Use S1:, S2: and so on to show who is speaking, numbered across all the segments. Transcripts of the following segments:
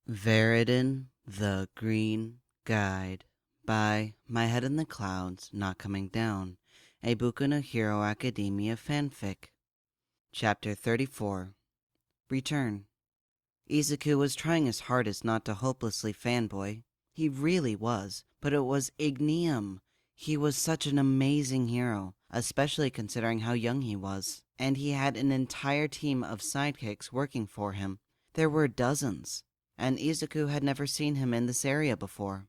S1: Viridian, the Green Guide by My Head in the Clouds Not Coming Down, a Boku no Hero Academia fanfic. Chapter 34 Return. Izuku was trying his hardest not to hopelessly fanboy. He really was, but it was ignium. He was such an amazing hero, especially considering how young he was, and he had an entire team of sidekicks working for him. There were dozens, and Izuku had never seen him in this area before.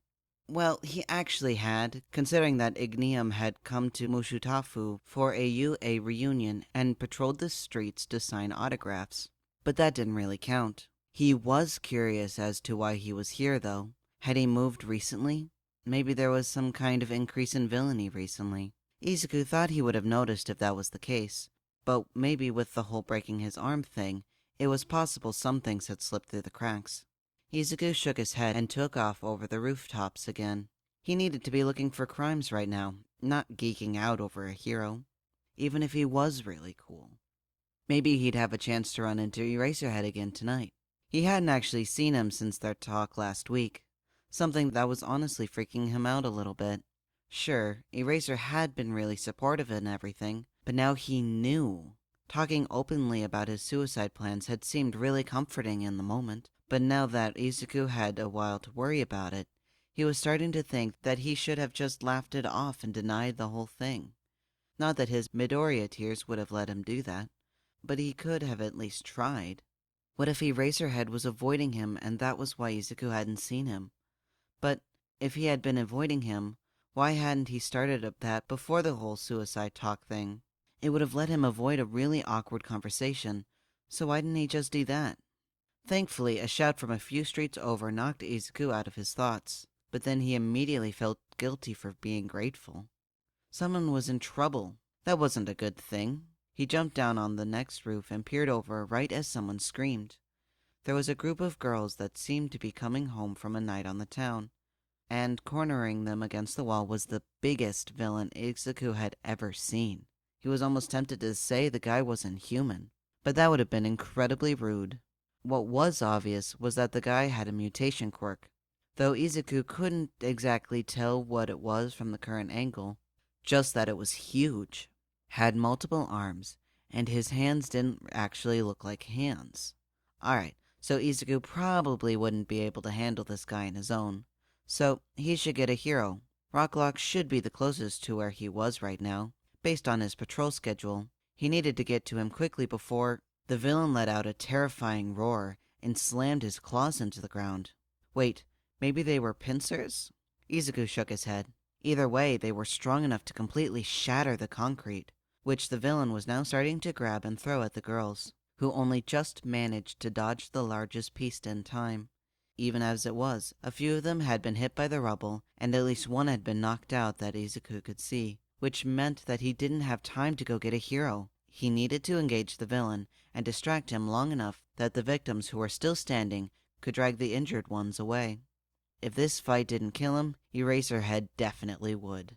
S1: Well, he actually had, considering that Ignium had come to Mushutafu for a UA reunion and patrolled the streets to sign autographs. But that didn't really count. He was curious as to why he was here, though. Had he moved recently? Maybe there was some kind of increase in villainy recently. Izuku thought he would have noticed if that was the case, but maybe with the whole breaking his arm thing, it was possible some things had slipped through the cracks. Izuku shook his head and took off over the rooftops again. He needed to be looking for crimes right now, not geeking out over a hero. Even if he was really cool. Maybe he'd have a chance to run into Eraserhead again tonight. He hadn't actually seen him since their talk last week, something that was honestly freaking him out a little bit. Sure, Eraser had been really supportive and everything, but now he knew. Talking openly about his suicide plans had seemed really comforting in the moment, but now that Izuku had a while to worry about it, he was starting to think that he should have just laughed it off and denied the whole thing. Not that his Midoriya tears would have let him do that, but he could have at least tried. What if Eraserhead was avoiding him and that was why Izuku hadn't seen him? But if he had been avoiding him, why hadn't he started up that before the whole suicide talk thing? It would have let him avoid a really awkward conversation, so why didn't he just do that? Thankfully, a shout from a few streets over knocked Izuku out of his thoughts, but then he immediately felt guilty for being grateful. Someone was in trouble. That wasn't a good thing. He jumped down on the next roof and peered over right as someone screamed. There was a group of girls that seemed to be coming home from a night on the town, and cornering them against the wall was the biggest villain Izuku had ever seen. He was almost tempted to say the guy wasn't human, but that would have been incredibly rude. What was obvious was that the guy had a mutation quirk, though Izuku couldn't exactly tell what it was from the current angle, just that it was huge, had multiple arms, and his hands didn't actually look like hands. Alright, so Izuku probably wouldn't be able to handle this guy on his own, so he should get a hero. Rocklock should be the closest to where he was right now, based on his patrol schedule. He needed to get to him quickly before the villain let out a terrifying roar and slammed his claws into the ground. Wait, maybe they were pincers? Izuku shook his head. Either way, they were strong enough to completely shatter the concrete, which the villain was now starting to grab and throw at the girls, who only just managed to dodge the largest piece in time. Even as it was, a few of them had been hit by the rubble, and at least one had been knocked out that Izuku could see, which meant that he didn't have time to go get a hero. He needed to engage the villain and distract him long enough that the victims who were still standing could drag the injured ones away. If this fight didn't kill him, Eraserhead definitely would.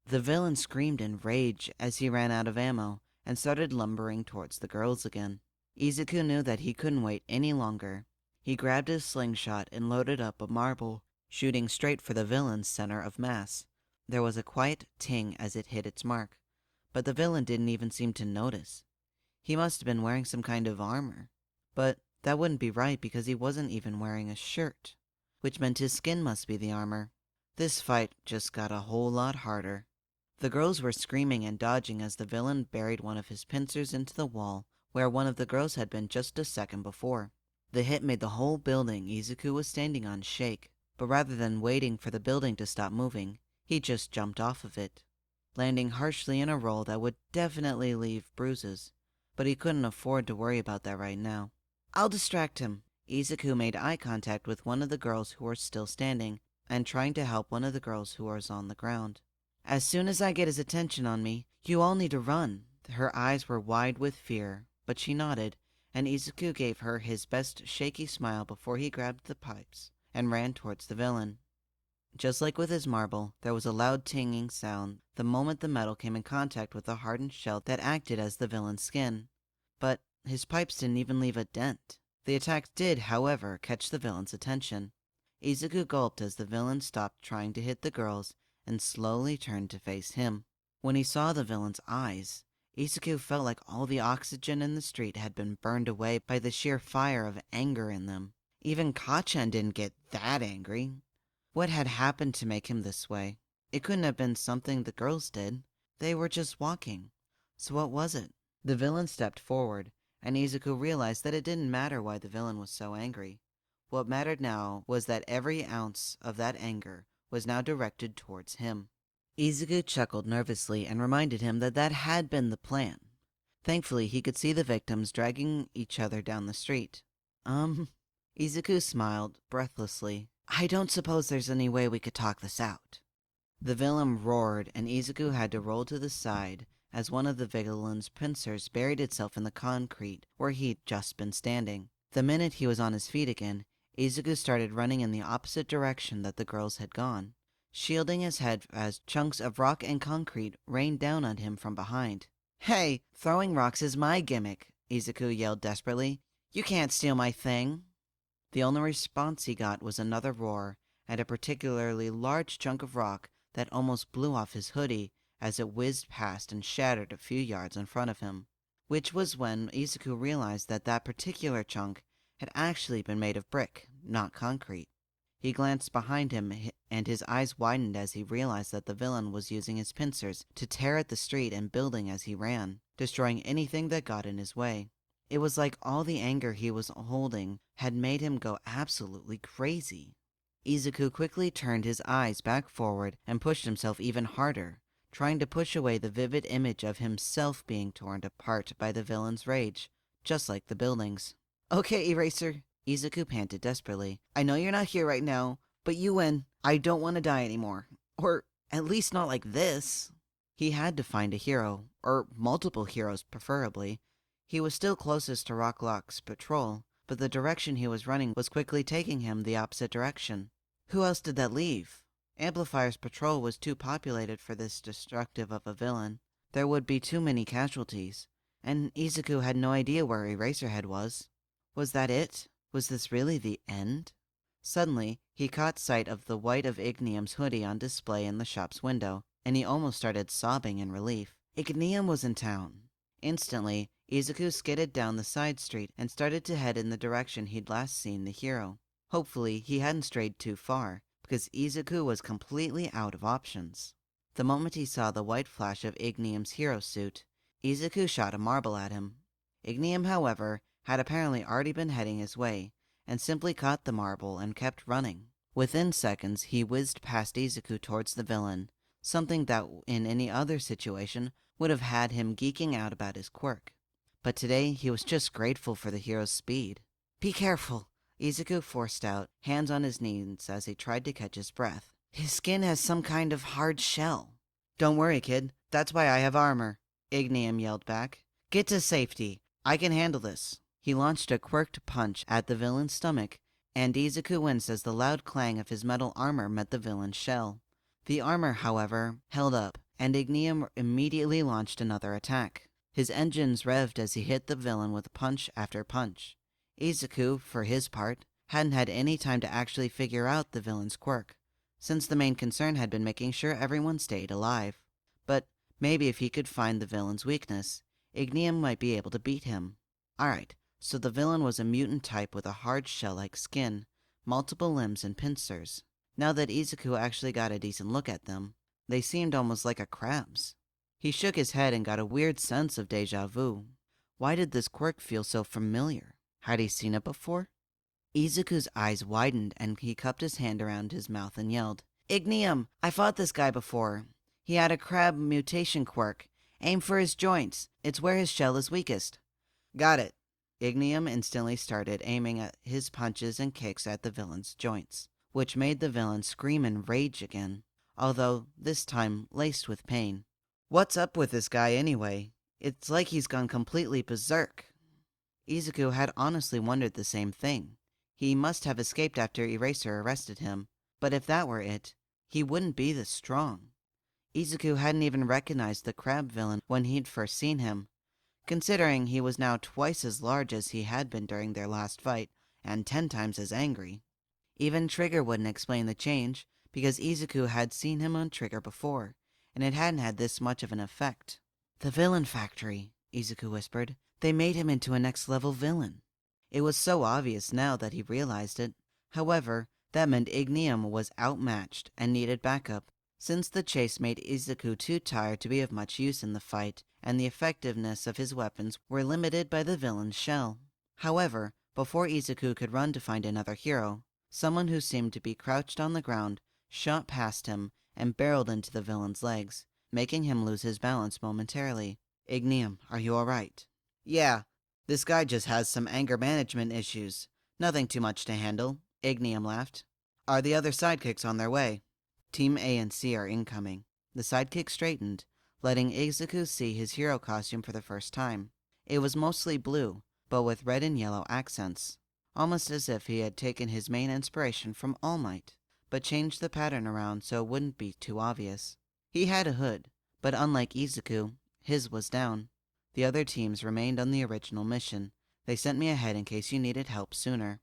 S1: The villain screamed in rage as he ran out of ammo and started lumbering towards the girls again. Izuku knew that he couldn't wait any longer. He grabbed his slingshot and loaded up a marble, shooting straight for the villain's center of mass. There was a quiet ting as it hit its mark, but the villain didn't even seem to notice. He must have been wearing some kind of armor, but that wouldn't be right because he wasn't even wearing a shirt, which meant his skin must be the armor. This fight just got a whole lot harder. The girls were screaming and dodging as the villain buried one of his pincers into the wall where one of the girls had been just a second before. The hit made the whole building Izuku was standing on shake, but rather than waiting for the building to stop moving, he just jumped off of it, landing harshly in a roll that would definitely leave bruises, but he couldn't afford to worry about that right now. I'll distract him. Izuku made eye contact with one of the girls who were still standing and trying to help one of the girls who was on the ground. As soon as I get his attention on me, you all need to run. Her eyes were wide with fear, but she nodded, and Izuku gave her his best shaky smile before he grabbed the pipes and ran towards the villain. Just like with his marble, there was a loud tinging sound the moment the metal came in contact with the hardened shell that acted as the villain's skin. But his pipes didn't even leave a dent. The attack did, however, catch the villain's attention. Izuku gulped as the villain stopped trying to hit the girls and slowly turned to face him. When he saw the villain's eyes, Izuku felt like all the oxygen in the street had been burned away by the sheer fire of anger in them. Even Kacchan didn't get that angry. What had happened to make him this way? It couldn't have been something the girls did. They were just walking. So what was it? The villain stepped forward, and Izuku realized that it didn't matter why the villain was so angry. What mattered now was that every ounce of that anger was now directed towards him. Izuku chuckled nervously and reminded him that that had been the plan. Thankfully, he could see the victims dragging each other down the street. Izuku smiled breathlessly. I don't suppose there's any way we could talk this out. The villain roared, and Izuku had to roll to the side as one of the villain's pincers buried itself in the concrete where he'd just been standing. The minute he was on his feet again, Izuku started running in the opposite direction that the girls had gone, shielding his head as chunks of rock and concrete rained down on him from behind. Hey, throwing rocks is my gimmick, Izuku yelled desperately. You can't steal my thing. The only response he got was another roar, and a particularly large chunk of rock that almost blew off his hoodie as it whizzed past and shattered a few yards in front of him, which was when Izuku realized that that particular chunk had actually been made of brick, not concrete. He glanced behind him, and his eyes widened as he realized that the villain was using his pincers to tear at the street and building as he ran, destroying anything that got in his way. It was like all the anger he was holding had made him go absolutely crazy. Izuku quickly turned his eyes back forward and pushed himself even harder, trying to push away the vivid image of himself being torn apart by the villain's rage, just like the buildings. Okay, Eraser, Izuku panted desperately. I know you're not here right now, but you win. I don't want to die anymore. Or at least not like this. He had to find a hero, or multiple heroes preferably. He was still closest to Rocklock's patrol, but the direction he was running was quickly taking him the opposite direction. Who else did that leave? Amplifier's patrol was too populated for this destructive of a villain. There would be too many casualties, and Izuku had no idea where Eraserhead was. Was that it? Was this really the end? Suddenly, he caught sight of the white of Ignium's hoodie on display in the shop's window, and he almost started sobbing in relief. Ignium was in town. Instantly, Izuku skidded down the side street and started to head in the direction he'd last seen the hero. Hopefully, he hadn't strayed too far, because Izuku was completely out of options. The moment he saw the white flash of Ignium's hero suit, Izuku shot a marble at him. Ignium, however, had apparently already been heading his way, and simply caught the marble and kept running. Within seconds, he whizzed past Izuku towards the villain, something that in any other situation would have had him geeking out about his quirk. But today, he was just grateful for the hero's speed. Be careful, Izuku forced out, hands on his knees as he tried to catch his breath. His skin has some kind of hard shell. Don't worry, kid. That's why I have armor, Ignium yelled back. Get to safety. I can handle this. He launched a quirked punch at the villain's stomach, and Izuku winced as the loud clang of his metal armor met the villain's shell. The armor, however, held up, and Ignium immediately launched another attack. His engines revved as he hit the villain with punch after punch. Izuku, for his part, hadn't had any time to actually figure out the villain's quirk, since the main concern had been making sure everyone stayed alive. But maybe if he could find the villain's weakness, Ignium might be able to beat him. Alright, so the villain was a mutant type with a hard shell-like skin, multiple limbs and pincers. Now that Izuku actually got a decent look at them, they seemed almost like a crab's. He shook his head and got a weird sense of déjà vu. Why did this quirk feel so familiar? Had he seen it before? Izuku's eyes widened and he cupped his hand around his mouth and yelled, Ignium, I fought this guy before. He had a crab mutation quirk. Aim for his joints. It's where his shell is weakest. Got it. Ignium instantly started aiming at his punches and kicks at the villain's joints, which made the villain scream in rage again, although this time laced with pain. What's up with this guy anyway? It's like he's gone completely berserk. Izuku had honestly wondered the same thing. He must have escaped after Eraser arrested him, but if that were it, he wouldn't be this strong. Izuku hadn't even recognized the crab villain when he'd first seen him. considering he was now twice as large as he had been during their last fight, and 10 times as angry. Even Trigger wouldn't explain the change, because Izuku had seen him on Trigger before, and it hadn't had this much of an effect. "The villain factory," Izuku whispered. "They made him into a next-level villain." It was so obvious now that he realized it. However, that meant Ignium was outmatched and needed backup, since the chase made Izuku too tired to be of much use in the fight, and the effectiveness of his weapons were limited by the villain's shell. However, before Izuku could run to find another hero, someone who seemed to be crouched on the ground shot past him and barreled into the villain's legs, making him lose his balance momentarily. "Ignium, are you alright?" "Yeah, this guy just has some anger management issues. Nothing too much to handle," Ignium laughed. "Are the other sidekicks on their way?" "Team A and C are incoming." The sidekick straightened, letting Izuku see his hero costume for the first time. It was mostly blue, but with red and yellow accents, almost as if he had taken his main inspiration from All Might, but changed the pattern around so it wouldn't be too obvious. He had a hood, but unlike Izuku, his was down. The other teams remained on the original mission. They sent me ahead in case you needed help sooner.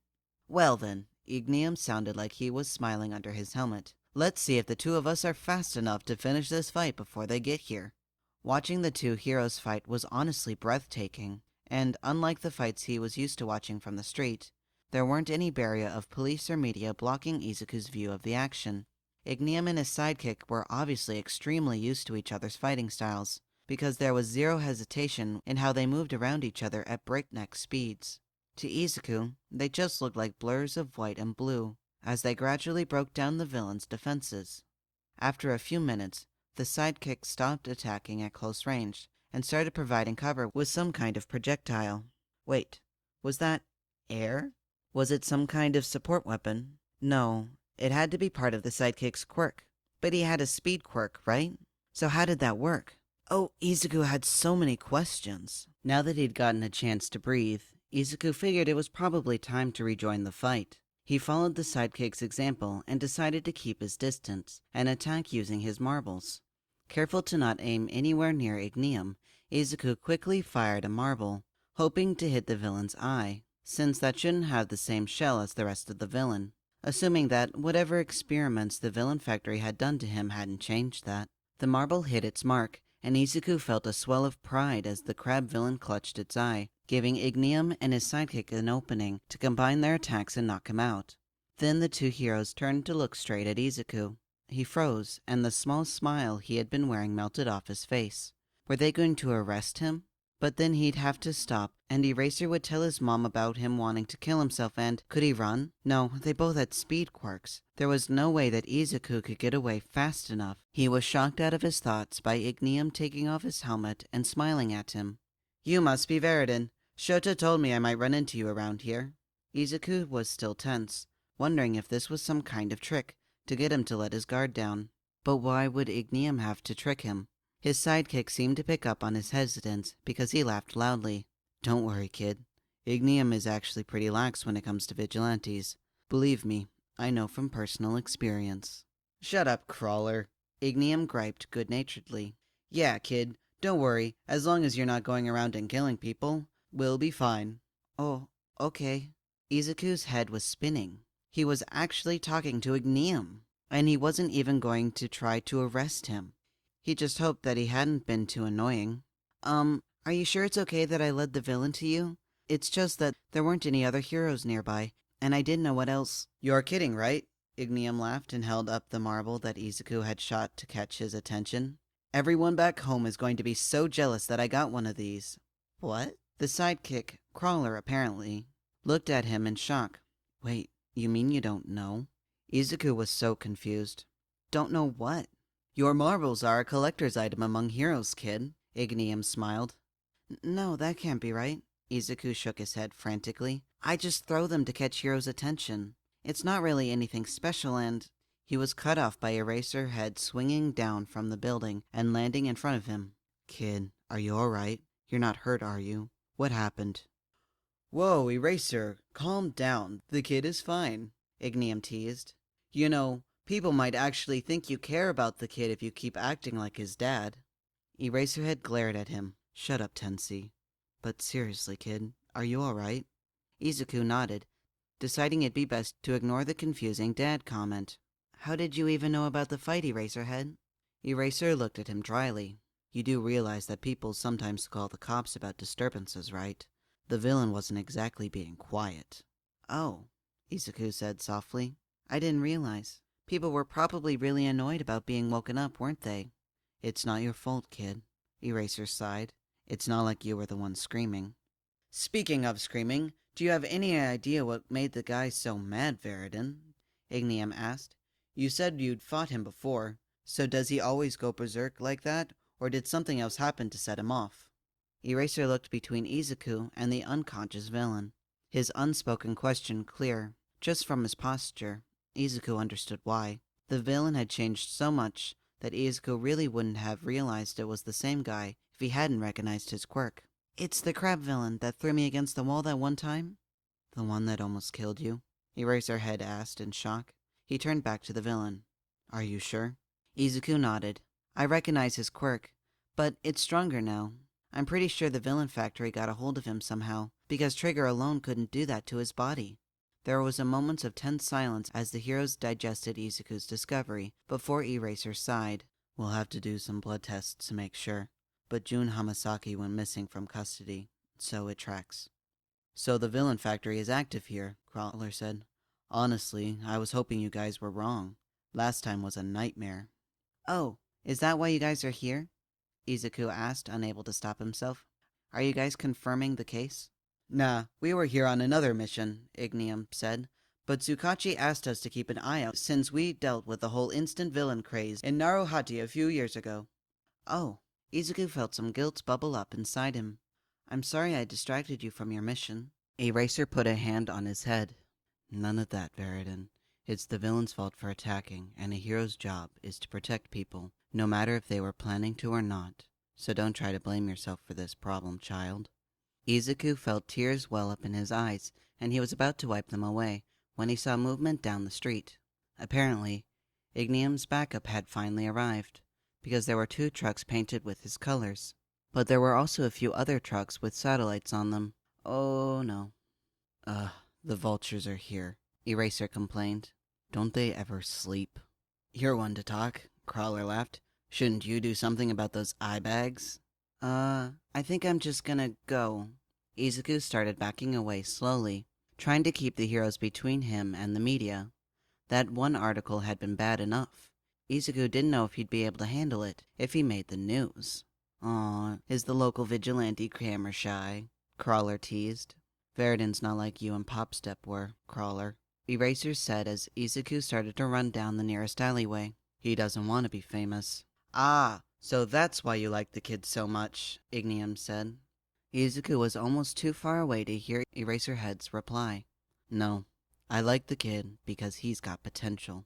S1: "Well then," Ignium sounded like he was smiling under his helmet. "Let's see if the two of us are fast enough to finish this fight before they get here." Watching the two heroes fight was honestly breathtaking, and unlike the fights he was used to watching from the street, there weren't any barrier of police or media blocking Izuku's view of the action. Ignium and his sidekick were obviously extremely used to each other's fighting styles, because there was zero hesitation in how they moved around each other at breakneck speeds. To Izuku, they just looked like blurs of white and blue, as they gradually broke down the villain's defenses. After a few minutes, the sidekick stopped attacking at close range, and started providing cover with some kind of projectile. Wait, was that air? Was it some kind of support weapon? No, it had to be part of the sidekick's quirk. But he had a speed quirk, right? So how did that work? Oh, Izuku had so many questions. Now that he'd gotten a chance to breathe, Izuku figured it was probably time to rejoin the fight. He followed the sidekick's example and decided to keep his distance and attack using his marbles. Careful to not aim anywhere near Ignium, Izuku quickly fired a marble, hoping to hit the villain's eye, since that shouldn't have the same shell as the rest of the villain, assuming that whatever experiments the villain factory had done to him hadn't changed that. The marble hit its mark, and Izuku felt a swell of pride as the crab villain clutched its eye, giving Ignium and his sidekick an opening to combine their attacks and knock him out. Then the two heroes turned to look straight at Izuku. He froze, and the small smile he had been wearing melted off his face. Were they going to arrest him? But then he'd have to stop, and Eraser would tell his mom about him wanting to kill himself, and could he run? No, they both had speed quirks. There was no way that Izuku could get away fast enough. He was shocked out of his thoughts by Ignium taking off his helmet and smiling at him. "You must be Viridian. Shota told me I might run into you around here." Izuku was still tense, wondering if this was some kind of trick to get him to let his guard down. But why would Ignium have to trick him? His sidekick seemed to pick up on his hesitance because he laughed loudly. "Don't worry, kid. Ignium is actually pretty lax when it comes to vigilantes. Believe me, I know from personal experience." "Shut up, Crawler," Ignium griped good-naturedly. "Yeah, kid, don't worry. As long as you're not going around and killing people, we'll be fine." "Oh, okay." Izuku's head was spinning. He was actually talking to Ignium, and he wasn't even going to try to arrest him. He just hoped that he hadn't been too annoying. Are you sure it's okay that I led the villain to you? It's just that there weren't any other heroes nearby, and I didn't know what else." "You're kidding, right?" Ignium laughed and held up the marble that Izuku had shot to catch his attention. "Everyone back home is going to be so jealous that I got one of these." "What?" The sidekick, Crawler apparently, looked at him in shock. "Wait, you mean you don't know?" Izuku was so confused. "Don't know what?" "Your marbles are a collector's item among heroes, kid," Ignium smiled. No, that can't be right." Izuku shook his head frantically. "I just throw them to catch heroes' attention. It's not really anything special, and—" He was cut off by Eraserhead swinging down from the building and landing in front of him. "Kid, are you alright? You're not hurt, are you? What happened?" "Whoa, Eraser, calm down. The kid is fine," Ignium teased. "You know, people might actually think you care about the kid if you keep acting like his dad." Eraserhead glared at him. "Shut up, Tensei." But seriously, kid, are you alright? Izuku nodded, deciding it'd be best to ignore the confusing dad comment. How did you even know about the fight, Eraserhead? Eraser looked at him dryly. You do realize that people sometimes call the cops about disturbances, right? The villain wasn't exactly being quiet. Oh, Izuku said softly. I didn't realize. People were probably really annoyed about being woken up, weren't they? It's not your fault, kid. Eraser sighed. It's not like you were the one screaming. Speaking of screaming, do you have any idea what made the guy so mad, Viridian? Ignium asked. You said you'd fought him before, so does he always go berserk like that, or did something else happen to set him off? Eraser looked between Izuku and the unconscious villain, his unspoken question clear. Just from his posture, Izuku understood why. The villain had changed so much that Izuku really wouldn't have realized it was the same guy if he hadn't recognized his quirk. It's the crab villain that threw me against the wall that one time? The one that almost killed you? Eraserhead asked in shock. He turned back to the villain. Are you sure? Izuku nodded. I recognize his quirk, but it's stronger now. I'm pretty sure the villain factory got a hold of him somehow, because Trigger alone couldn't do that to his body. There was a moment of tense silence as the heroes digested Izuku's discovery, before Eraser sighed. We'll have to do some blood tests to make sure. But Jun Hamasaki went missing from custody, so it tracks. So the villain factory is active here, Crawler said. Honestly, I was hoping you guys were wrong. Last time was a nightmare. Oh, is that why you guys are here? Izuku asked, unable to stop himself. Are you guys confirming the case? Nah, we were here on another mission, Ignium said. But Zukachi asked us to keep an eye out since we dealt with the whole instant villain craze in Naruhati a few years ago. Oh, Izuku felt some guilt bubble up inside him. I'm sorry I distracted you from your mission. Eraser put a hand on his head. None of that, Viridian. It's the villain's fault for attacking, and a hero's job is to protect people, no matter if they were planning to or not. So don't try to blame yourself for this problem, child. Izuku felt tears well up in his eyes, and he was about to wipe them away, when he saw movement down the street. Apparently, Ignium's backup had finally arrived, because there were 2 trucks painted with his colors. But there were also a few other trucks with satellites on them. Oh no. The vultures are here, Eraser complained. Don't they ever sleep? You're one to talk, Crawler laughed. Shouldn't you do something about those eye bags? I think I'm just gonna go. Izuku started backing away slowly, trying to keep the heroes between him and the media. That one article had been bad enough. Izuku didn't know if he'd be able to handle it if he made the news. Aw, is the local vigilante camera shy? Crawler teased. Viridian's not like you and Popstep were, Crawler. Eraser said as Izuku started to run down the nearest alleyway. He doesn't want to be famous. Ah, so that's why you like the kid so much, Ignium said. Izuku was almost too far away to hear Eraserhead's reply. No, I like the kid because he's got potential.